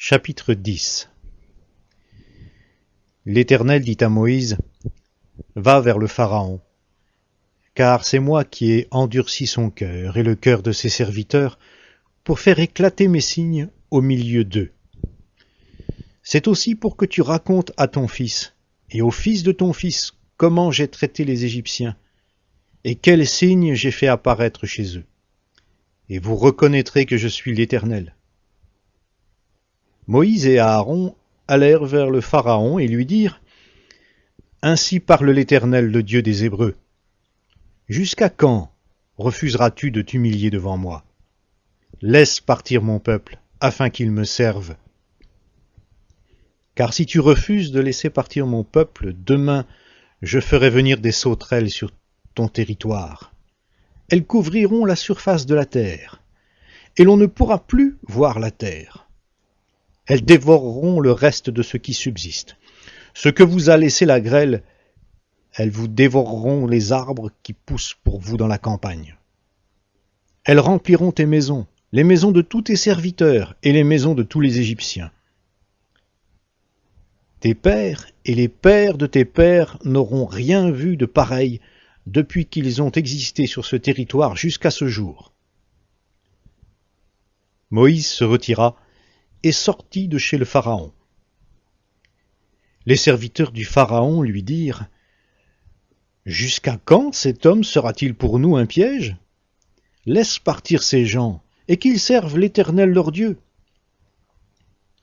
Chapitre 10. L'Éternel dit à Moïse, « Va vers le Pharaon, car c'est moi qui ai endurci son cœur et le cœur de ses serviteurs pour faire éclater mes signes au milieu d'eux. C'est aussi pour que tu racontes à ton fils et au fils de ton fils comment j'ai traité les Égyptiens et quels signes j'ai fait apparaître chez eux. Et vous reconnaîtrez que je suis l'Éternel. » Moïse et Aaron allèrent vers le Pharaon et lui dirent, « Ainsi parle l'Éternel, le Dieu des Hébreux. Jusqu'à quand refuseras-tu de t'humilier devant moi? Laisse partir mon peuple, afin qu'il me serve. Car si tu refuses de laisser partir mon peuple, demain je ferai venir des sauterelles sur ton territoire. Elles couvriront la surface de la terre, et l'on ne pourra plus voir la terre. Elles dévoreront le reste de ce qui subsiste. Ce que vous a laissé la grêle, elles vous dévoreront les arbres qui poussent pour vous dans la campagne. Elles rempliront tes maisons, les maisons de tous tes serviteurs et les maisons de tous les Égyptiens. Tes pères et les pères de tes pères n'auront rien vu de pareil depuis qu'ils ont existé sur ce territoire jusqu'à ce jour. » Moïse se retira et sortit de chez le Pharaon. Les serviteurs du Pharaon lui dirent, « Jusqu'à quand cet homme sera-t-il pour nous un piège? Laisse partir ces gens, et qu'ils servent l'Éternel leur Dieu.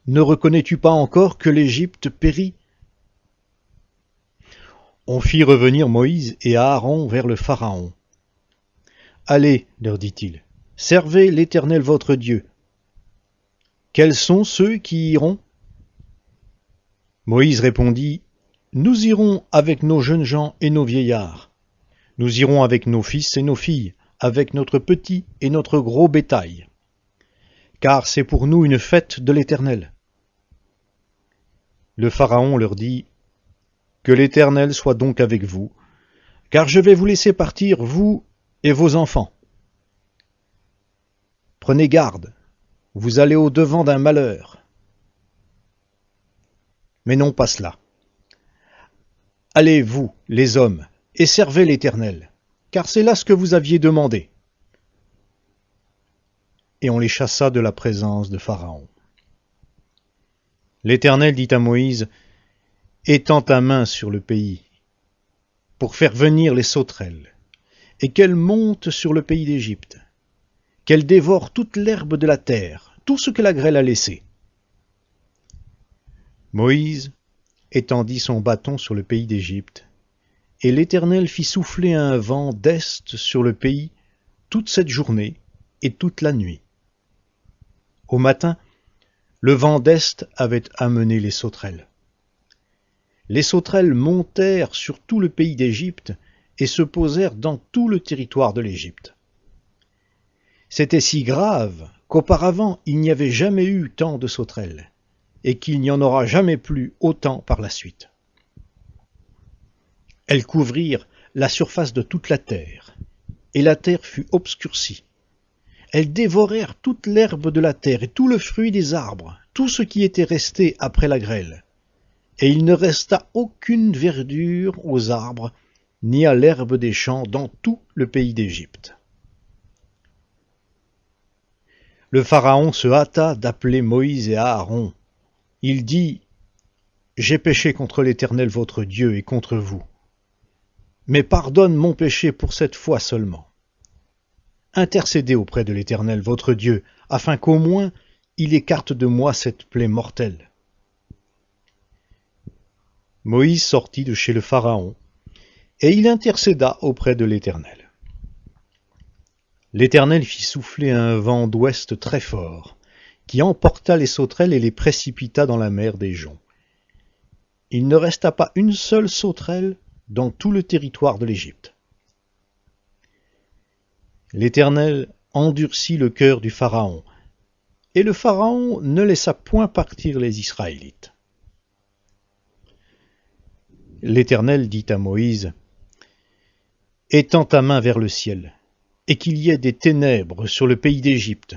Ne reconnais-tu pas encore que l'Égypte périt? » On fit revenir Moïse et Aaron vers le Pharaon. « Allez, leur dit-il, servez l'Éternel votre Dieu. Quels sont ceux qui iront? » Moïse répondit, « Nous irons avec nos jeunes gens et nos vieillards. Nous irons avec nos fils et nos filles, avec notre petit et notre gros bétail. Car c'est pour nous une fête de l'Éternel. » Le Pharaon leur dit, « Que l'Éternel soit donc avec vous, car je vais vous laisser partir, vous et vos enfants. Prenez garde, vous allez au-devant d'un malheur. Mais non pas cela. Allez, vous, les hommes, et servez l'Éternel, car c'est là ce que vous aviez demandé. » Et on les chassa de la présence de Pharaon. L'Éternel dit à Moïse, « Étends ta main sur le pays, pour faire venir les sauterelles, et qu'elles montent sur le pays d'Égypte, qu'elles dévorent toute l'herbe de la terre, tout ce que la grêle a laissé. » Moïse étendit son bâton sur le pays d'Égypte, et l'Éternel fit souffler un vent d'est sur le pays toute cette journée et toute la nuit. Au matin, le vent d'est avait amené les sauterelles. Les sauterelles montèrent sur tout le pays d'Égypte et se posèrent dans tout le territoire de l'Égypte. C'était si grave qu'auparavant il n'y avait jamais eu tant de sauterelles, et qu'il n'y en aura jamais plus autant par la suite. Elles couvrirent la surface de toute la terre, et la terre fut obscurcie. Elles dévorèrent toute l'herbe de la terre et tout le fruit des arbres, tout ce qui était resté après la grêle. Et il ne resta aucune verdure aux arbres, ni à l'herbe des champs dans tout le pays d'Égypte. Le Pharaon se hâta d'appeler Moïse et Aaron. Il dit, « J'ai péché contre l'Éternel votre Dieu et contre vous. Mais pardonne mon péché pour cette fois seulement. Intercédez auprès de l'Éternel votre Dieu, afin qu'au moins il écarte de moi cette plaie mortelle. » Moïse sortit de chez le Pharaon, et il intercéda auprès de l'Éternel. L'Éternel fit souffler un vent d'ouest très fort, qui emporta les sauterelles et les précipita dans la mer des joncs. Il ne resta pas une seule sauterelle dans tout le territoire de l'Égypte. L'Éternel endurcit le cœur du Pharaon, et le Pharaon ne laissa point partir les Israélites. L'Éternel dit à Moïse, « Étends ta main vers le ciel, et qu'il y ait des ténèbres sur le pays d'Égypte,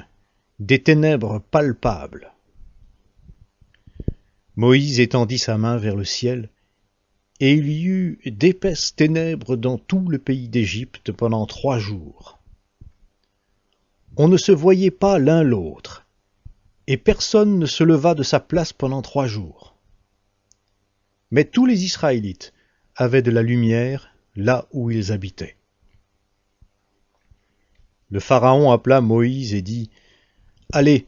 des ténèbres palpables. » Moïse étendit sa main vers le ciel, et il y eut d'épaisses ténèbres dans tout le pays d'Égypte pendant 3 jours. On ne se voyait pas l'un l'autre, et personne ne se leva de sa place pendant 3 jours. Mais tous les Israélites avaient de la lumière là où ils habitaient. Le Pharaon appela Moïse et dit : « Allez,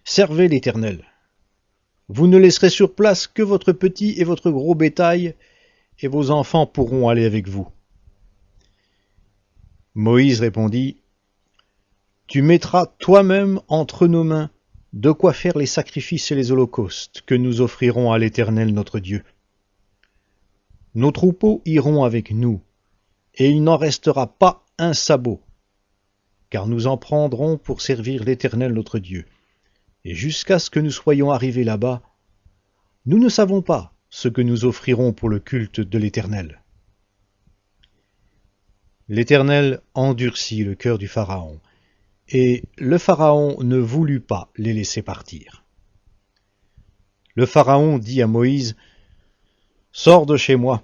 servez l'Éternel. Vous ne laisserez sur place que votre petit et votre gros bétail, et vos enfants pourront aller avec vous. » Moïse répondit : « Tu mettras toi-même entre nos mains de quoi faire les sacrifices et les holocaustes que nous offrirons à l'Éternel notre Dieu. Nos troupeaux iront avec nous, et il n'en restera pas un sabot, car nous en prendrons pour servir l'Éternel notre Dieu. Et jusqu'à ce que nous soyons arrivés là-bas, nous ne savons pas ce que nous offrirons pour le culte de l'Éternel. » L'Éternel endurcit le cœur du Pharaon, et le Pharaon ne voulut pas les laisser partir. Le Pharaon dit à Moïse : « Sors de chez moi,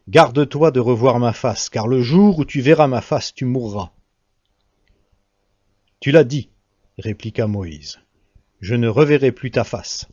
garde-toi de revoir ma face, car le jour où tu verras ma face, tu mourras. » « Tu l'as dit, répliqua Moïse, je ne reverrai plus ta face.